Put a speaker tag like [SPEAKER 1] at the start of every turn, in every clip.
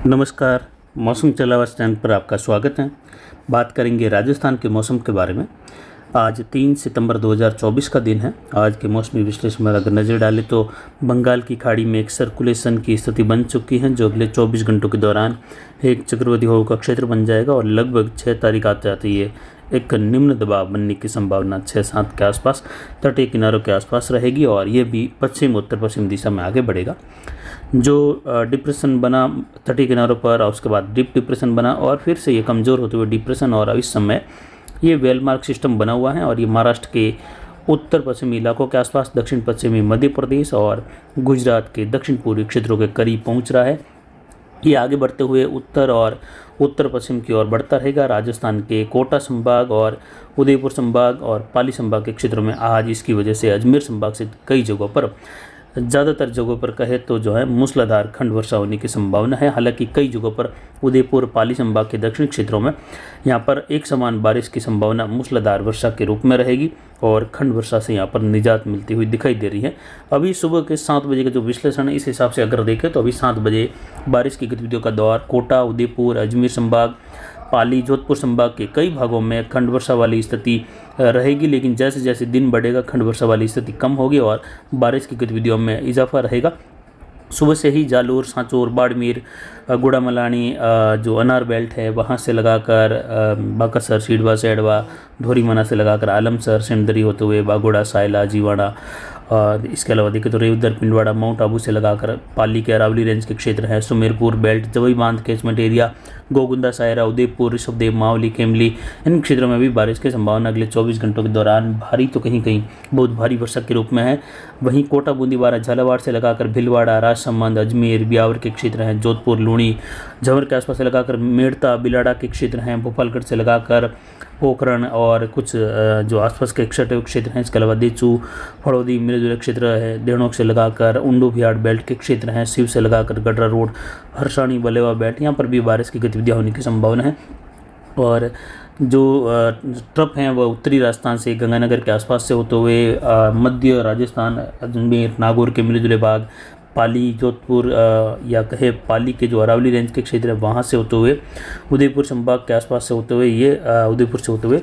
[SPEAKER 1] नमस्कार। मौसम चलावा चैनल पर आपका स्वागत है। बात करेंगे राजस्थान के मौसम के बारे में। आज 3 सितंबर 2024 का दिन है। आज के मौसमी विश्लेषण में अगर नज़र डालें तो बंगाल की खाड़ी में एक सर्कुलेशन की स्थिति बन चुकी है, जो अगले 24 घंटों के दौरान एक चक्रवाती हवा का क्षेत्र बन जाएगा और लगभग 6 तारीख आते आते ये एक निम्न दबाव बनने की संभावना 6-7 के आसपास तटीय किनारों के आसपास रहेगी और ये भी पश्चिम उत्तर पश्चिम दिशा में आगे बढ़ेगा। जो डिप्रेशन बना तटीय किनारों पर और उसके बाद डीप डिप्रेशन बना और फिर से ये कमज़ोर होते हुए डिप्रेशन और अब इस समय ये वेलमार्क सिस्टम बना हुआ है और ये महाराष्ट्र के उत्तर पश्चिमी इलाकों के आसपास, दक्षिण पश्चिमी मध्य प्रदेश और गुजरात के दक्षिण पूर्वी क्षेत्रों के करीब पहुंच रहा है। ये आगे बढ़ते हुए उत्तर और उत्तर पश्चिम की ओर बढ़ता रहेगा। राजस्थान के कोटा संभाग और उदयपुर संभाग और पाली संभाग के क्षेत्रों में आज इसकी वजह से अजमेर संभाग से कई जगहों पर, ज़्यादातर जगहों पर कहे तो जो है मूसलाधार खंड वर्षा होने की संभावना है। हालांकि कई जगहों पर उदयपुर पाली संभाग के दक्षिणी क्षेत्रों में यहाँ पर एक समान बारिश की संभावना मूसलाधार वर्षा के रूप में रहेगी और खंड वर्षा से यहाँ पर निजात मिलती हुई दिखाई दे रही है। अभी सुबह के 7 बजे का जो विश्लेषण है, इस हिसाब से अगर देखें तो अभी 7 बजे बारिश की गतिविधियों का दौर कोटा, उदयपुर, अजमेर संभाग, पाली, जोधपुर संभाग के कई भागों में खंड वर्षा वाली स्थिति रहेगी। लेकिन जैसे जैसे दिन बढ़ेगा खंड वर्षा वाली स्थिति कम होगी और बारिश की गतिविधियों में इजाफा रहेगा। सुबह से ही जालोर, सांचौर, बाड़मेर, गुड़ामलानी, जो अनार बेल्ट है वहाँ से लगाकर बाकासर, सीडवा, सेडवा, धोरीमना से लगाकर आलमसर, सेंदरी होते हुए बागोड़ा, सायला, जीवाड़ा, और इसके अलावा देखें तो रेवदर, पिंडवाड़ा, माउंट आबू से लगाकर पाली के अरावली रेंज के क्षेत्र हैं, सुमेरपुर बेल्ट, जवई बांध कैचमेंट एरिया, गोगुंदा, सायरा, उदयपुर, ऋषभदेव, मावली, केमली, इन क्षेत्रों में भी बारिश की संभावना अगले 24 घंटों के दौरान भारी तो कहीं कहीं बहुत भारी वर्षा के रूप में है। वहीं कोटा, बूंदीवाड़ा, झालावाड़ से लगाकर भिलवाड़ा, राजसमंद, अजमेर, ब्यावर के क्षेत्र हैं, जोधपुर, लूणी, झंवर के आसपास से लगाकर मेड़ता, बिलाड़ा के क्षेत्र हैं, भोपालगढ़ से लगाकर पोखरण और कुछ जो आसपास के क्षेत्र हैं, इसके अलावा देचू, फड़ौदी, मिले क्षेत्र है, देहड़ों से लगाकर उंडू भियाड़ बेल्ट के क्षेत्र हैं, शिव से लगाकर गडरा रोड, हरसाणी, बलेवा बेल्ट, यहाँ पर भी बारिश की गतिविधियाँ होने की संभावना है। और जो ट्रप हैं वह उत्तरी राजस्थान से गंगानगर के आसपास से होते हुए मध्य राजस्थान, अजमेर, नागौर के मिले जुले भाग, पाली, जोधपुर या कहे पाली के जो अरावली रेंज के क्षेत्र है वहाँ से होते हुए उदयपुर संभाग के आसपास से होते हुए ये उदयपुर से होते हुए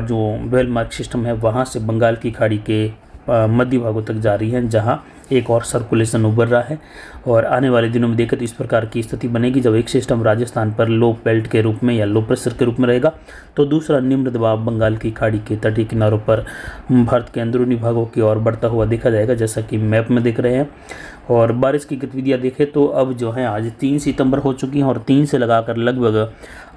[SPEAKER 1] जो वेलमार्क सिस्टम है वहाँ से बंगाल की खाड़ी के मध्य भागों तक जा रही है, जहाँ एक और सर्कुलेशन उभर रहा है। और आने वाले दिनों में देखें तो इस प्रकार की स्थिति बनेगी जब एक सिस्टम राजस्थान पर लो बेल्ट के रूप में या लो प्रेशर के रूप में रहेगा तो दूसरा निम्न दबाव बंगाल की खाड़ी के तटीय किनारों पर भारत के अंदरूनी भागों की ओर बढ़ता हुआ देखा जाएगा, जैसा कि मैप में देख रहे हैं। और बारिश की गतिविधियाँ देखें तो अब जो है आज 3 सितंबर हो चुकी हैं और 3 से लगाकर लगभग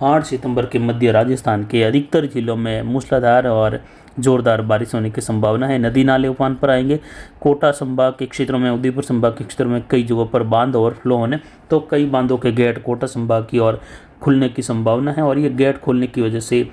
[SPEAKER 1] 8 सितंबर के मध्य राजस्थान के अधिकतर जिलों में मूसलाधार और जोरदार बारिश होने की संभावना है। नदी नाले उफान पर आएंगे। कोटा संभाग के क्षेत्रों में, उदयपुर संभाग के क्षेत्रों में कई जगहों पर बांध ओवरफ्लो होने, तो कई बांधों के गेट कोटा संभाग की ओर खुलने की संभावना है। और ये गेट खोलने की वजह से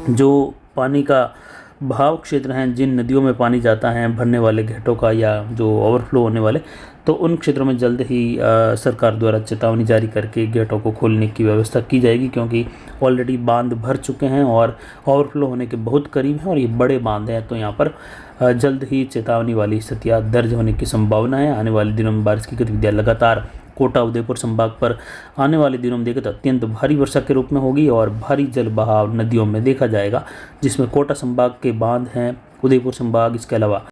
[SPEAKER 1] जो पानी का बहाव क्षेत्र हैं, जिन नदियों में पानी जाता है भरने वाले गेटों का या जो ओवरफ्लो होने वाले, तो उन क्षेत्रों में जल्द ही सरकार द्वारा चेतावनी जारी करके गेटों को खोलने की व्यवस्था की जाएगी, क्योंकि ऑलरेडी बांध भर चुके हैं और ओवरफ्लो होने के बहुत करीब हैं और ये बड़े बांध हैं, तो यहाँ पर जल्द ही चेतावनी वाली स्थितियाँ दर्ज होने की संभावना है। आने वाले दिनों में बारिश की गतिविधियाँ लगातार कोटा, उदयपुर संभाग पर आने वाले दिनों में देखें तो अत्यंत भारी वर्षा के रूप में होगी और भारी जल बहाव नदियों में देखा जाएगा, जिसमें कोटा संभाग के बांध हैं, उदयपुर संभाग, इसके अलावा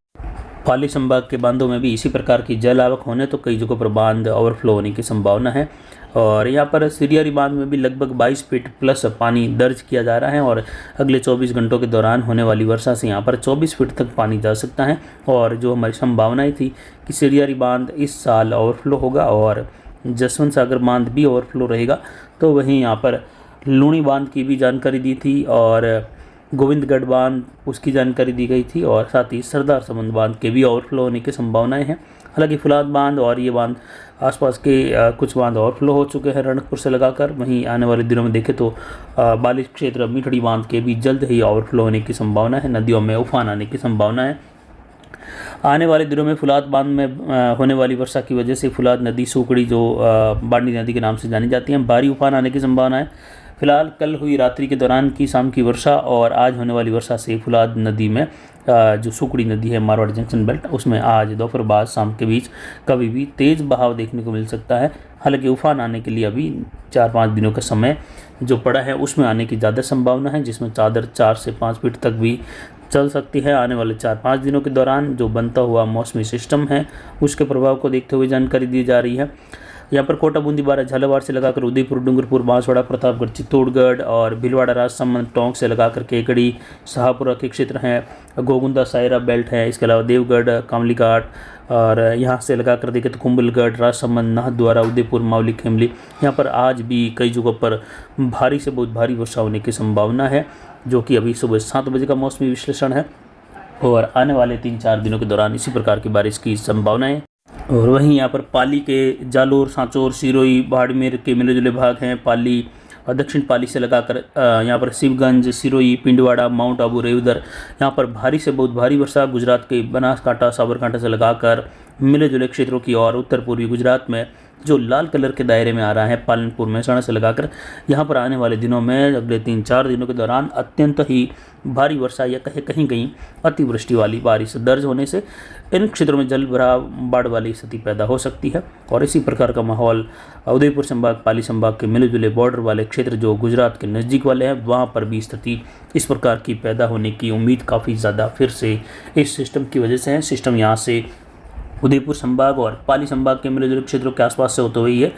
[SPEAKER 1] पाली संभाग के बांधों में भी इसी प्रकार की जल आवक होने, तो कई जगहों पर बांध ओवरफ्लो होने की संभावना है। और यहाँ पर सिरियारी बांध में भी लगभग 22 फीट प्लस पानी दर्ज किया जा रहा है और अगले 24 घंटों के दौरान होने वाली वर्षा से यहाँ पर 24 फीट तक पानी जा सकता है। और जो हमारी संभावनाएं थी कि सिरियारी बांध इस साल ओवरफ्लो होगा और जसवंत सागर बांध भी ओवरफ्लो रहेगा, तो वहीं यहाँ पर लूणी बांध की भी जानकारी दी थी और गोविंदगढ़ बांध उसकी जानकारी दी गई थी और साथ ही सरदार समंद बांध के भी ओवरफ्लो होने की संभावनाएं हैं। हालांकि फुलाद बांध और ये बांध आसपास के कुछ बांध ओवरफ्लो हो चुके हैं रणकपुर से लगाकर। वहीं आने वाले दिनों में देखें तो बाली क्षेत्र मीठड़ी बांध के भी जल्द ही ओवरफ्लो होने की संभावना है, नदियों में उफान आने की संभावना है। आने वाले दिनों में फुलाद बांध में होने वाली वर्षा की वजह से फुलाद नदी, सूकड़ी जो बांडी नदी के नाम से जानी जाती हैं, भारी उफान आने की संभावना है। फिलहाल कल हुई रात्रि के दौरान की शाम की वर्षा और आज होने वाली वर्षा से फुलाद नदी में जो सुकड़ी नदी है मारवाड़ जंक्शन बेल्ट, उसमें आज दोपहर बाद शाम के बीच कभी भी तेज़ बहाव देखने को मिल सकता है। हालांकि उफान आने के लिए अभी 4-5 दिनों का समय जो पड़ा है उसमें आने की ज़्यादा संभावना है, जिसमें चादर 4 से 5 फीट तक भी चल सकती है। आने वाले 4-5 दिनों के दौरान जो बनता हुआ मौसमी सिस्टम है उसके प्रभाव को देखते हुए जानकारी दी जा रही है। यहाँ पर कोटा, बूंदी, बारा, झालावाड़ से लगाकर उदयपुर, डूंगरपुर, बांसवाड़ा, प्रतापगढ़, चित्तौड़गढ़ और भीलवाड़ा, राजसमंद, टोंक से लगाकर केकड़ी, शाहपुरा के क्षेत्र हैं, गोगुंदा, सायरा बेल्ट है, इसके अलावा देवगढ़, कामली घाट और यहाँ से लगाकर देखें तो कुंभलगढ़, राजसमंद, नाथद्वारा, उदयपुर, मावली, खेमली, यहाँ पर आज भी कई जगहों पर भारी से बहुत भारी वर्षा होने की संभावना है, जो कि अभी सुबह 7 बजे का मौसमी विश्लेषण है और आने वाले 3-4 दिनों के दौरान इसी प्रकार की बारिश की संभावना है। और वहीं यहाँ पर पाली के जालोर, सांचौर, सिरोही, बाड़मेर के मिले जुले भाग हैं। पाली और दक्षिण पाली से लगाकर यहाँ पर शिवगंज, सिरोही, पिंडवाड़ा, माउंट आबू, रेवदर, यहाँ पर भारी से बहुत भारी वर्षा। गुजरात के बनासकांठा, साबरकांठा से लगाकर मिले जुले क्षेत्रों की और उत्तर पूर्वी गुजरात में जो लाल कलर के दायरे में आ रहा है, पालनपुर, महसाणा से लगाकर यहाँ पर आने वाले दिनों में अगले 3-4 दिनों के दौरान अत्यंत ही भारी वर्षा या कहीं कहीं अतिवृष्टि वाली बारिश दर्ज होने से इन क्षेत्रों में जल भराव, बाढ़ वाली स्थिति पैदा हो सकती है। और इसी प्रकार का माहौल उदयपुर संभाग, पाली संभाग के मिले जुले बॉर्डर वाले क्षेत्र जो गुजरात के नज़दीक वाले हैं, वहाँ पर भी स्थिति इस प्रकार की पैदा होने की उम्मीद काफ़ी ज़्यादा फिर से इस सिस्टम की वजह से है। सिस्टम यहाँ से उदयपुर संभाग और पाली संभाग के मिले जुले क्षेत्रों के आसपास से होते हुए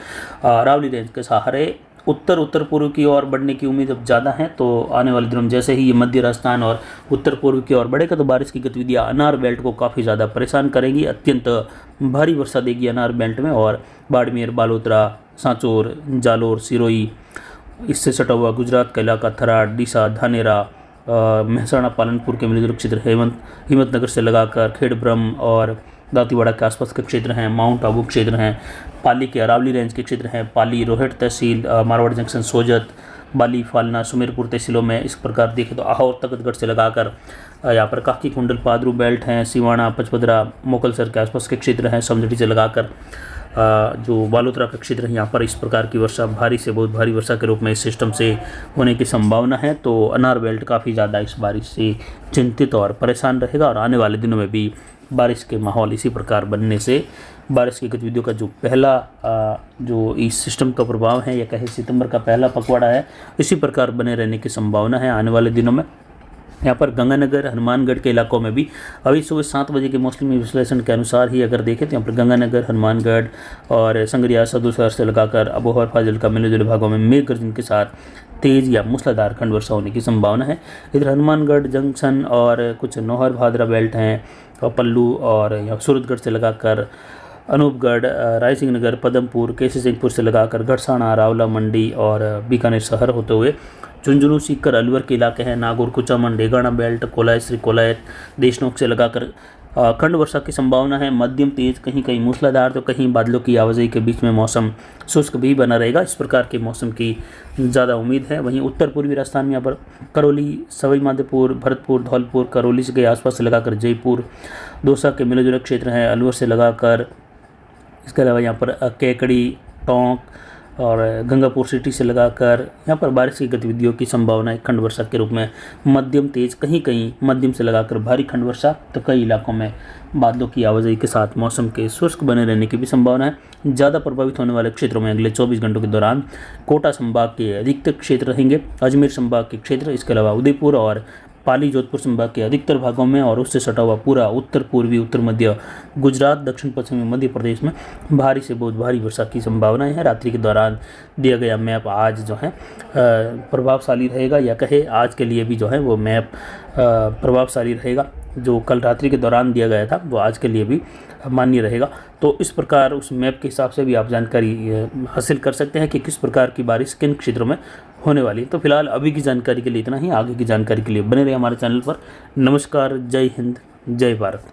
[SPEAKER 1] अरावली रेंज के सहारे उत्तर पूर्व की ओर बढ़ने की उम्मीद अब ज़्यादा है। तो आने वाले दिनों में जैसे ही ये मध्य राजस्थान और उत्तर पूर्व की ओर बढ़ेगा तो बारिश की गतिविधियाँ अनार बेल्ट को काफ़ी ज़्यादा परेशान करेंगी। अत्यंत भारी वर्षा देगी अनार बेल्ट में और बाड़मेर, बालोतरा, सांचौर, जालोर, सिरोही, इससे सटा हुआ गुजरात का इलाका, थराद, डीसा, धानेरा, महसाणा, पालनपुर के मिले जुले क्षेत्र, हिम्मतनगर से लगाकर खेड़ब्रह्म और दांतीवाड़ा के आसपास के क्षेत्र हैं, माउंट आबू क्षेत्र हैं, पाली के अरावली रेंज के क्षेत्र हैं, पाली, रोहट तहसील, मारवाड़ जंक्शन, सोजत, बाली, फालना, सुमेरपुर तहसीलों में इस प्रकार देखें तो आहोर, तख्तगढ़ से लगाकर यहाँ पर काकी कुंडल, पादरू बेल्ट हैं, सिवाना, पचपदरा, मोकलसर के आसपास के क्षेत्र हैं, समझड़ी से लगाकर जो बालोतरा का क्षेत्र है, यहाँ पर इस प्रकार की वर्षा भारी से बहुत भारी वर्षा के रूप में इस सिस्टम से होने की संभावना है। तो अनार बेल्ट काफ़ी ज़्यादा इस बारिश से चिंतित और परेशान रहेगा और आने वाले दिनों में भी बारिश के माहौल इसी प्रकार बनने से बारिश की गतिविधियों का जो पहला जो इस सिस्टम का प्रभाव है या कहे सितंबर का पहला पखवाड़ा है, इसी प्रकार बने रहने की संभावना है आने वाले दिनों में। यहाँ पर गंगानगर, हनुमानगढ़ के इलाकों में भी अभी सुबह 7 बजे के मौसमी विश्लेषण के अनुसार ही अगर देखें तो यहाँ पर गंगानगर, हनुमानगढ़ और संगरिया, सदुसर से लगाकर अबोहर, फाजिल्का, मिले जुले भागों में मेघ गर्जन के साथ तेज़ या मूसलाधार खंड वर्षा होने की संभावना है। इधर हनुमानगढ़ जंक्शन और कुछ नौहर, भादरा बेल्ट हैं और पल्लू और यहाँ सूरतगढ़ से लगाकर अनूपगढ़, रायसिंह नगर, पदमपुर, केसी सिंहपुर से लगाकर गढ़साना, रावला मंडी और बीकानेर शहर होते हुए झुंझुनू, सीकर, अलवर के इलाके हैं, नागौर, कुचामन, डेगाना बेल्ट, कोलाय, श्री कोलायत, देशनोक से लगाकर खंड वर्षा की संभावना है। मध्यम तेज, कहीं कहीं मूसलाधार तो कहीं बादलों की आवाजाही के बीच में मौसम शुष्क भी बना रहेगा। इस प्रकार के मौसम की ज़्यादा उम्मीद है। वहीं उत्तर पूर्वी राजस्थान में यहाँ पर करौली, सवाई माधोपुर, भरतपुर, धौलपुर, करौली के आसपास से लगाकर जयपुर, दौसा के मिले जुले क्षेत्र हैं, अलवर से लगाकर, इसके अलावा यहाँ पर केकड़ी, टोंक और गंगापुर सिटी से लगाकर यहाँ पर बारिश की गतिविधियों की संभावना है खंड वर्षा के रूप में मध्यम तेज, कहीं कहीं मध्यम से लगाकर भारी खंड वर्षा, तो कई इलाकों में बादलों की आवाजाही के साथ मौसम के शुष्क बने रहने की भी संभावना है। ज़्यादा प्रभावित होने वाले क्षेत्रों में अगले 24 घंटों के दौरान कोटा संभाग के अधिकतर क्षेत्र रहेंगे, अजमेर संभाग के क्षेत्र, इसके अलावा उदयपुर और पाली, जोधपुर संभाग के अधिकतर भागों में और उससे सटा हुआ पूरा उत्तर पूर्वी, उत्तर मध्य गुजरात, दक्षिण पश्चिमी मध्य प्रदेश में भारी से बहुत भारी वर्षा की संभावनाएं हैं। रात्रि के दौरान दिया गया मैप आज जो है प्रभावशाली रहेगा, या कहे आज के लिए भी जो है वो मैप प्रभावशाली रहेगा। जो कल रात्रि के दौरान दिया गया था वो आज के लिए भी मान्य रहेगा। तो इस प्रकार उस मैप के हिसाब से भी आप जानकारी हासिल कर सकते हैं कि किस प्रकार की बारिश किन क्षेत्रों में होने वाली है। तो फिलहाल अभी की जानकारी के लिए इतना ही। आगे की जानकारी के लिए बने रहे हमारे चैनल पर। नमस्कार, जय हिंद, जय भारत।